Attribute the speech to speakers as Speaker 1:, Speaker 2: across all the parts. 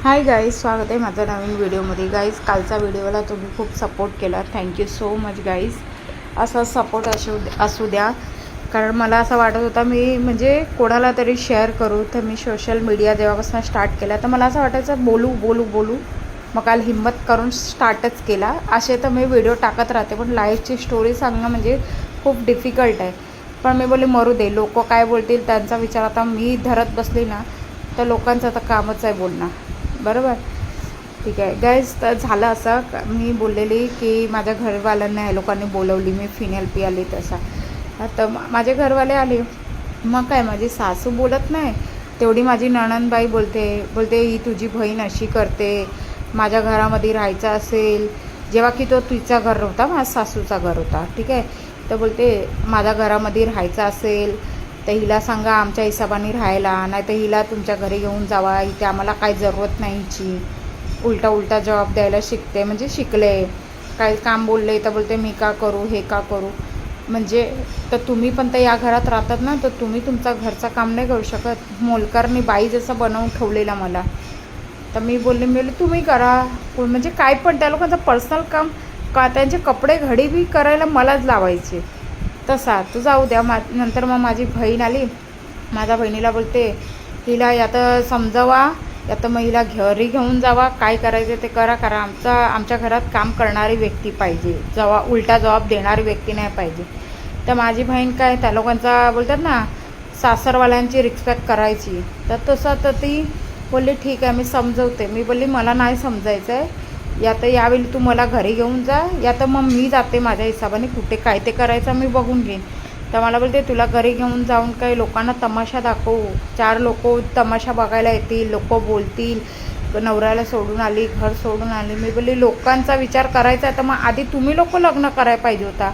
Speaker 1: Hi guys, स्वागत आहे माझ्या नवीन व्हिडिओमध्ये. गाईज, कालच्या व्हिडिओला तुम्ही खूप सपोर्ट केला, थँक्यू सो मच गाईज. असा सपोर्ट असू द्या, कारण मला असं वाटत होता मी म्हणजे कोणाला तरी शेअर करू. तर मी सोशल मीडिया जेव्हापासून स्टार्ट केला तर मला असं वाटायचं बोलू. मग काल हिंमत करून स्टार्टच केला. असे तर मी व्हिडिओ टाकत राहते, पण लाईफची स्टोरी सांगणं म्हणजे खूप डिफिकल्ट आहे. पण मी बोलले मरू दे, लोक काय बोलतील त्यांचा विचार आता मी धरत बसली ना तर लोकांचं आता कामच आहे बोलणं, बरोबर. ठीक आहे गाईज, तर झालं असं मी बोललेली की माझ्या घरवाल्यांना ह्या लोकांनी बोलवली, मी फिनेल पियाली तसा. तर माझे घरवाले आले. मग काय, माझी सासू बोलत नाही, तेवढी माझी नणंदबाई बोलते ही तुझी बहीण अशी करते. माझ्या घरामध्ये राहायचं असेल, जेव्हा की तो तिचा घर होता, माझ्या सासूचा घर होता, ठीक आहे. तर बोलते माझ्या घरामध्ये राहायचं असेल तर हिला सांगा आमच्या हिशोबाने राहायला, नाही तर हिला तुमच्या घरी घेऊन जावा, इथे आम्हाला काही जरूरत नाही हिची. उलटा जबाब द्यायला शिकते, म्हणजे शिकले. काही काम बोलले तर बोलते मी का करू, हे का करू. म्हणजे तर तुम्ही पण तर या घरात राहतात ना, तर तुम्ही तुमचा घरचं काम नाही करू शकत. मोलकरनी बाई जसं बनवून ठेवलेला मला. तर मी बोलले तुम्ही करा, म्हणजे काय पण त्या लोकांचं पर्सनल काम का, त्यांचे कपडे घडी बी करायला मलाच लावायचे. तसा तू जाऊ द्या. नंतर मग माझी बहीण आली. माझ्या बहिणीला बोलते हिला या तर समजावा, या तर मग हिला घरी घेऊन जावा, काय करायचं ते करा. आमच्या घरात काम करणारी व्यक्ती पाहिजे, उलटा जबाब देणारी व्यक्ती नाही पाहिजे. तर माझी बहीण काय त्या लोकांचा बोलतात ना, सासरवाल्यांची रिस्पेक्ट करायची. तर तसं तर ती बोलली ठीक आहे मी समजवते. मी बोलली मला नाही समजायचं आहे, या तर यावेळी तू मला घरी घेऊन जा, या तर मग मी जाते माझ्या हिशोबाने, कुठे काय ते करायचं मी बघून घेईन. तर मला बोलते तुला घरी घेऊन जाऊन काही लोकांना तमाशा दाखवू, 4 लोक तमाशा बघायला येतील, लोक बोलतील नवऱ्याला सोडून आली, घर सोडून आली. मी बोलली लोकांचा विचार करायचा आहे तर मग आधी तुम्ही लोक लग्न करायला पाहिजे होता.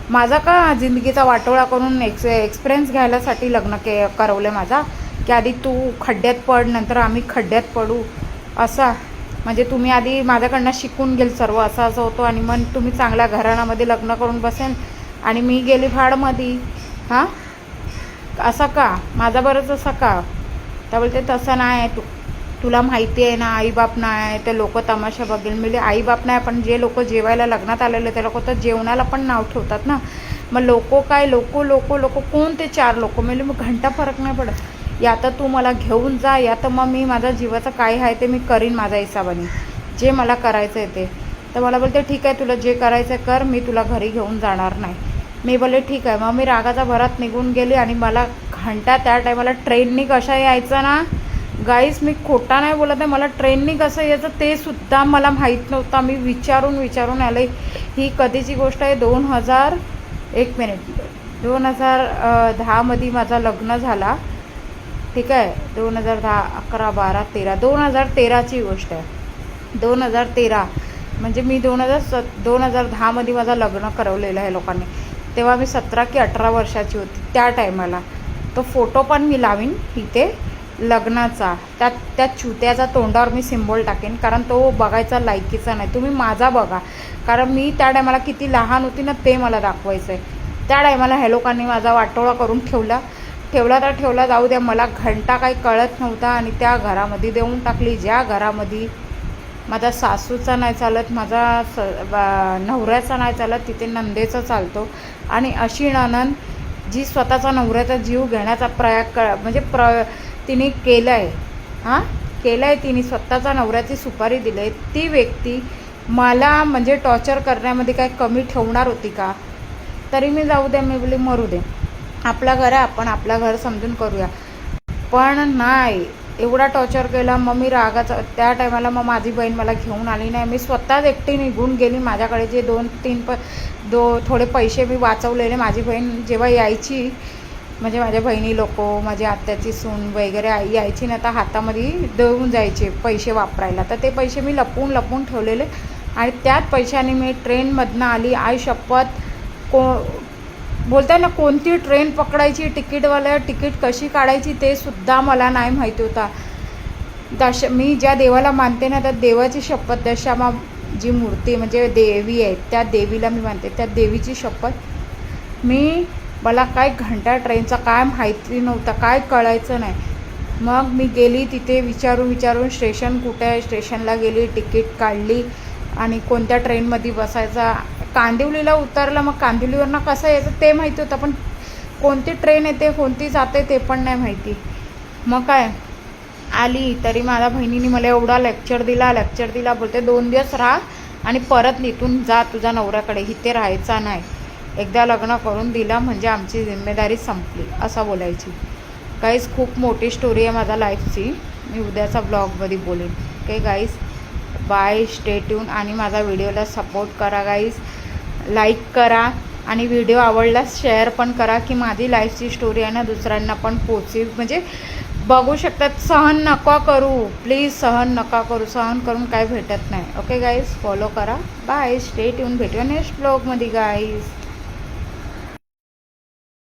Speaker 1: माझा का जिंदगीचा वाटोळा करून एक्सपिरियन्स घ्यायलासाठी लग्न करवलं माझा, की आधी तू खड्ड्यात पड नंतर आम्ही खड्ड्यात पडू असा. म्हणजे तुम्ही आधी माझ्याकडनं शिकून गेल सर्व, असं होतं. आणि मग तुम्ही चांगल्या घराण्यामध्ये लग्न करून बसेन आणि मी गेली भाडमध्ये. हां, असं का माझा बरंच असं का. त्या बोलते तसं नाही, तुला माहिती आहे ना आईबाप नाही ते लोक तमाशा बघेल. म्हणजे आईबाप नाही, पण जे लोक जेवायला लग्नात आलेले ते लोक तर जेवणाला पण नाव ठेवतात ना. मग लोक कोण ते 4 लोक. म्हणजे मग घंटा फरक नाही पडत. या तर तू मला घेऊन जा, या तर मग मी माझ्या जीवाचं काय आहे ते मी करीन माझ्या हिशोबाने, जे मला करायचं आहे ते. तर मला बोलते ठीक आहे तुला जे करायचं आहे कर, मी तुला घरी घेऊन जाणार नाही. मी बोलले ठीक आहे. मग मी रागाच्या भरात निघून गेली. आणि मला घंटा त्या टायमाला ट्रेननी कशा यायचं ना गाईस, मी खोटा नाही बोलत आहे, मला ट्रेननी कसं यायचं ते सुद्धा मला माहीत नव्हतं. मी विचारून आले. ही कधीची गोष्ट आहे, 2010मध्ये माझं लग्न झाला, ठीक आहे. 2010, 11, 12, 13, 2013ची गोष्ट आहे. 2013 म्हणजे मी 2010मध्ये माझं लग्न करवलेलं आहे लोकांनी. तेव्हा मी 17 की 18 वर्षाची होती त्या टायमाला. तो फोटो पण मी लावीन इथे लग्नाचा, त्या चुत्याचा तोंडावर मी सिम्बॉल टाकेन, कारण तो बघायचा लायकीचा नाही. तुम्ही माझा बघा, कारण मी त्या टायमाला किती लहान होती ना ते मला दाखवायचं आहे. त्या टायमाला ह्या लोकांनी माझा वाटोळा करून ठेवला तर ठेवला, जाऊ द्या. मला घंटा काही कळत नव्हता आणि त्या घरामध्ये देऊन टाकली, ज्या घरामध्ये माझ्या सासूचा नाही चालत, माझा नवऱ्याचा नाही चालत, तिथे नंदेचा चालतो. आणि अशी नणंद जी स्वतःचा नवऱ्याचा जीव घेण्याचा तिने केलं आहे तिने स्वतःचा नवऱ्याची सुपारी दिली आहे. ती व्यक्ती मला म्हणजे टॉर्चर करण्यामध्ये काय कमी ठेवणार होती का. तरी मी जाऊ द्या, मी बोलली मरू दे, आपलं घर आहे, आपण आपलं घर समजून करूया. पण नाही, एवढा टॉर्चर केला. मग मी रागाचा त्या टायमाला मग माझी बहीण मला घेऊन आली नाही, मी स्वतःच एकटी निघून गेली. माझ्याकडे जे 2-3 थोडे पैसे मी वाचवलेले, माझी बहीण जेव्हा यायची, म्हणजे माझ्या बहिणी लोक, माझी आत्याची सून वगैरे यायची ना, तर हातामध्ये देऊन जायचे पैसे वापरायला. तर ते पैसे मी लपवून ठेवलेले. आणि त्याच पैशाने मी ट्रेनमधनं आली. आई शपथ, बोलताय ना कोणती ट्रेन पकडायची, तिकीट कशी काढायची ते सुद्धा मला नाही माहिती होता. मी ज्या देवाला मानते ना त्या देवाची शपथ, दशामा जी मूर्ती म्हणजे देवी आहे त्या देवीला मी मानते, त्या देवीची शपथ. मला काय घंटा ट्रेनचा काय माहिती नव्हता, काय कळायचं नाही. मग मी गेली तिथे विचारून स्टेशन कुठे आहे, स्टेशनला गेली, तिकीट काढली आणि कोणत्या ट्रेनमध्ये बसायचा. कांदिवलीला उतरलं, मग कांदिवलीवरनं कसं यायचं ते माहिती होतं, पण कोणती ट्रेन येते कोणती जाते ते पण नाही माहिती. मग काय आली तरी माझ्या बहिणीने मला एवढा लेक्चर दिला, बोलते 2 दिवस राहा आणि परत इथून जा तुझ्या नवऱ्याकडे, इथे राहायचा नाही, एकदा लग्न करून दिला म्हणजे आमची जिम्मेदारी संपली असं बोलायची. गाईज खूप मोठी स्टोरी आहे माझ्या लाईफची, मी उद्याचा ब्लॉगमध्ये बोलेन. Okay guys, bye, stay tune आणि माझा व्हिडिओला सपोर्ट करा गाईज, लाईक करा आणि व्हिडिओ आवडल्यास शेअर पण करा की माझी लाईफची स्टोरी आहे ना दुसऱ्यांना पण पोचेल, म्हणजे बघू शकतात. सहन नका करू प्लीज, सहन नका करू, सहन करून काय भेटत नाही. ओके गाईज, फॉलो करा. बाय, स्टे ट्यून, भेटूया नेक्स्ट ब्लॉगमध्ये गाईज.